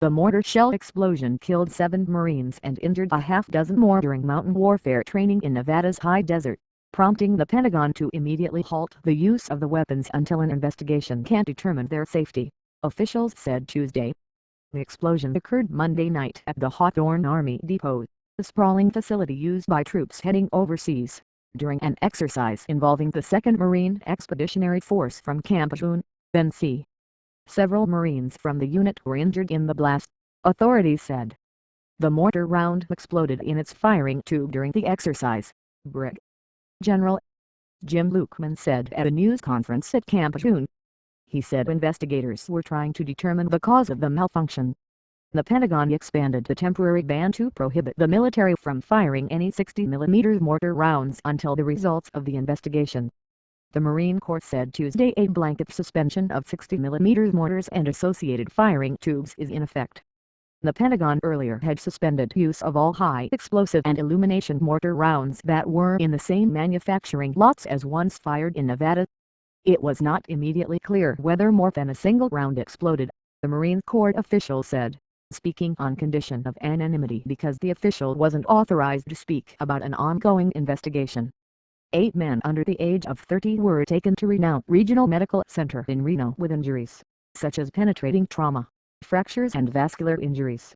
The mortar shell explosion killed 7 Marines and injured a half-dozen more during mountain warfare training in Nevada's high desert, prompting the Pentagon to immediately halt the use of the weapons until an investigation can determine their safety, officials said Tuesday. The explosion occurred Monday night at the Hawthorne Army Depot, a sprawling facility used by troops heading overseas, during an exercise involving the 2nd Marine Expeditionary Force from Camp Lejeune, Tennessee. Several Marines from the unit were injured in the blast, authorities said. The mortar round exploded in its firing tube during the exercise, Brig. General Jim Lukeman said at a news conference at Camp Lejeune. He said investigators were trying to determine the cause of the malfunction. The Pentagon expanded the temporary ban to prohibit the military from firing any 60mm mortar rounds until the results of the investigation. The Marine Corps said Tuesday a blanket suspension of 60mm mortars and associated firing tubes is in effect. The Pentagon earlier had suspended use of all high-explosive and illumination mortar rounds that were in the same manufacturing lots as ones fired in Nevada. It was not immediately clear whether more than a single round exploded, the Marine Corps official said, speaking on condition of anonymity because the official wasn't authorized to speak about an ongoing investigation. 8 men under the age of 30 were taken to Reno Regional Medical Center in Reno with injuries, such as penetrating trauma, fractures and vascular injuries.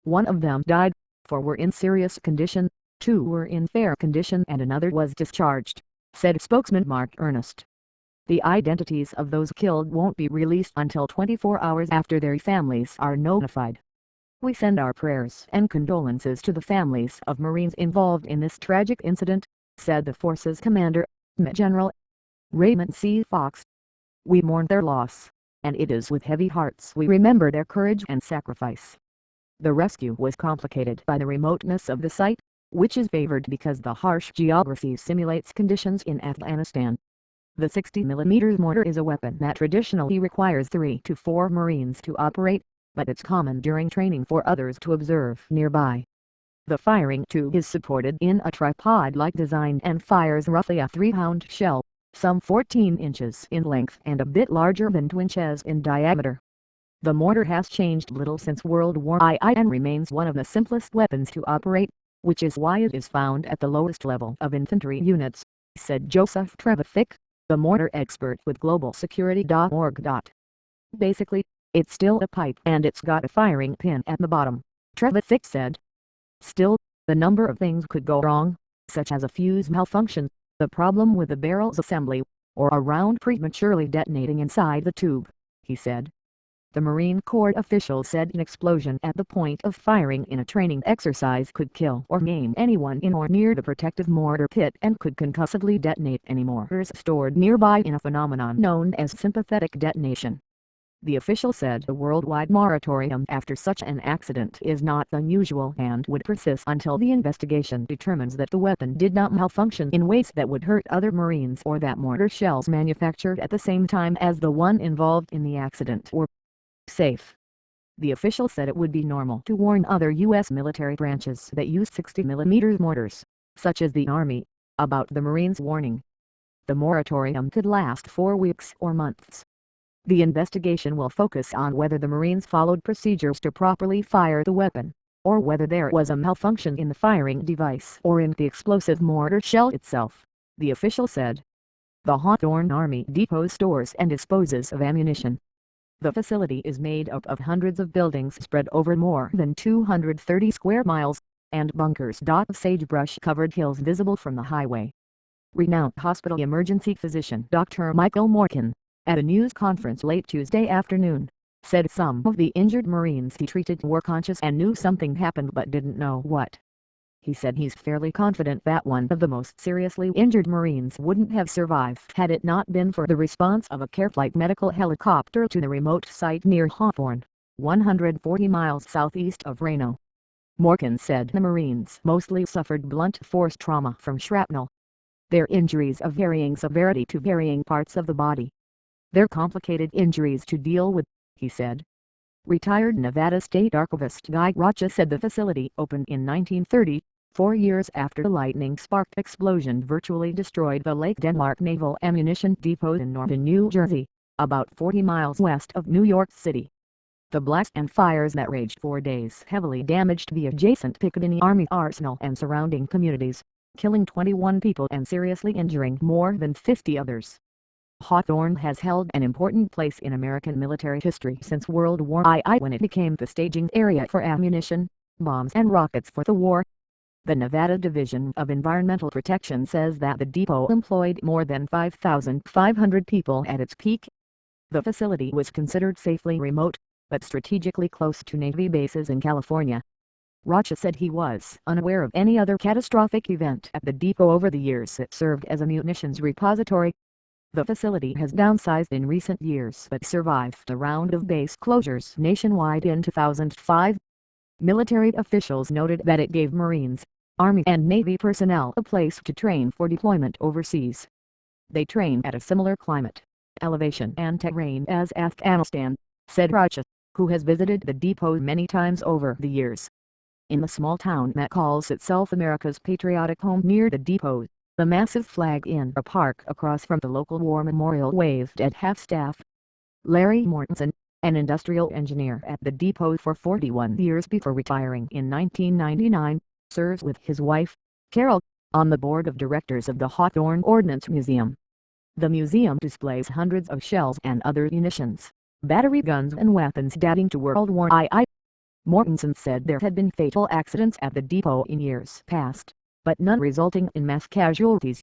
1 of them died, 4 were in serious condition, 2 were in fair condition and another was discharged, said spokesman Mark Ernest. The identities of those killed won't be released until 24 hours after their families are notified. We send our prayers and condolences to the families of Marines involved in this tragic incident, said the force's commander, General Raymond C. Fox. We mourn their loss, and it is with heavy hearts we remember their courage and sacrifice. The rescue was complicated by the remoteness of the site, which is favored because the harsh geography simulates conditions in Afghanistan. The 60mm mortar is a weapon that traditionally requires 3 to 4 Marines to operate, but it's common during training for others to observe nearby. The firing tube is supported in a tripod-like design and fires roughly a 3-pound shell, some 14 inches in length and a bit larger than 2 inches in diameter. The mortar has changed little since World War II and remains one of the simplest weapons to operate, which is why it is found at the lowest level of infantry units, said Joseph Trevithick, the mortar expert with globalsecurity.org. Basically, it's still a pipe and it's got a firing pin at the bottom, Trevithick said. Still, the number of things could go wrong, such as a fuse malfunction, the problem with the barrel's assembly, or a round prematurely detonating inside the tube, he said. The Marine Corps official said an explosion at the point of firing in a training exercise could kill or maim anyone in or near the protective mortar pit and could concussively detonate any mortars stored nearby in a phenomenon known as sympathetic detonation. The official said a worldwide moratorium after such an accident is not unusual and would persist until the investigation determines that the weapon did not malfunction in ways that would hurt other Marines or that mortar shells manufactured at the same time as the one involved in the accident were safe. The official said it would be normal to warn other U.S. military branches that use 60mm mortars, such as the Army, about the Marines' warning. The moratorium could last 4 weeks or months. The investigation will focus on whether the Marines followed procedures to properly fire the weapon, or whether there was a malfunction in the firing device or in the explosive mortar shell itself, the official said. The Hawthorne Army Depot stores and disposes of ammunition. The facility is made up of hundreds of buildings spread over more than 230 square miles, and bunkers. Sagebrush-covered hills visible from the highway. Renowned hospital emergency physician Dr. Michael Morkin, at a news conference late Tuesday afternoon, said some of the injured Marines he treated were conscious and knew something happened but didn't know what. He said he's fairly confident that one of the most seriously injured Marines wouldn't have survived had it not been for the response of a CareFlight medical helicopter to the remote site near Hawthorne, 140 miles southeast of Reno. Morkin said the Marines mostly suffered blunt force trauma from shrapnel. They're injuries of varying severity to varying parts of the body. They're complicated injuries to deal with, he said. Retired Nevada State Archivist Guy Rocha said the facility opened in 1930, 4 years after the lightning-sparked explosion virtually destroyed the Lake Denmark Naval Ammunition Depot in Norton, New Jersey, about 40 miles west of New York City. The blasts and fires that raged for days heavily damaged the adjacent Piccadilly Army Arsenal and surrounding communities, killing 21 people and seriously injuring more than 50 others. Hawthorne has held an important place in American military history since World War II, when it became the staging area for ammunition, bombs and rockets for the war. The Nevada Division of Environmental Protection says that the depot employed more than 5,500 people at its peak. The facility was considered safely remote, but strategically close to Navy bases in California. Rocha said he was unaware of any other catastrophic event at the depot over the years it served as a munitions repository. The facility has downsized in recent years but survived a round of base closures nationwide in 2005. Military officials noted that it gave Marines, Army and Navy personnel a place to train for deployment overseas. They train at a similar climate, elevation and terrain as Afghanistan, said Rocha, who has visited the depot many times over the years. In the small town that calls itself America's patriotic home near the depot, the massive flag in a park across from the local war memorial waved at half-staff. Larry Mortensen, an industrial engineer at the depot for 41 years before retiring in 1999, serves with his wife, Carol, on the board of directors of the Hawthorne Ordnance Museum. The museum displays hundreds of shells and other munitions, battery guns and weapons dating to World War II. Mortensen said there had been fatal accidents at the depot in years past, but none resulting in mass casualties.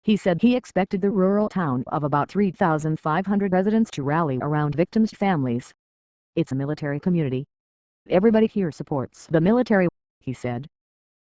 He said he expected the rural town of about 3,500 residents to rally around victims' families. It's a military community. Everybody here supports the military, he said.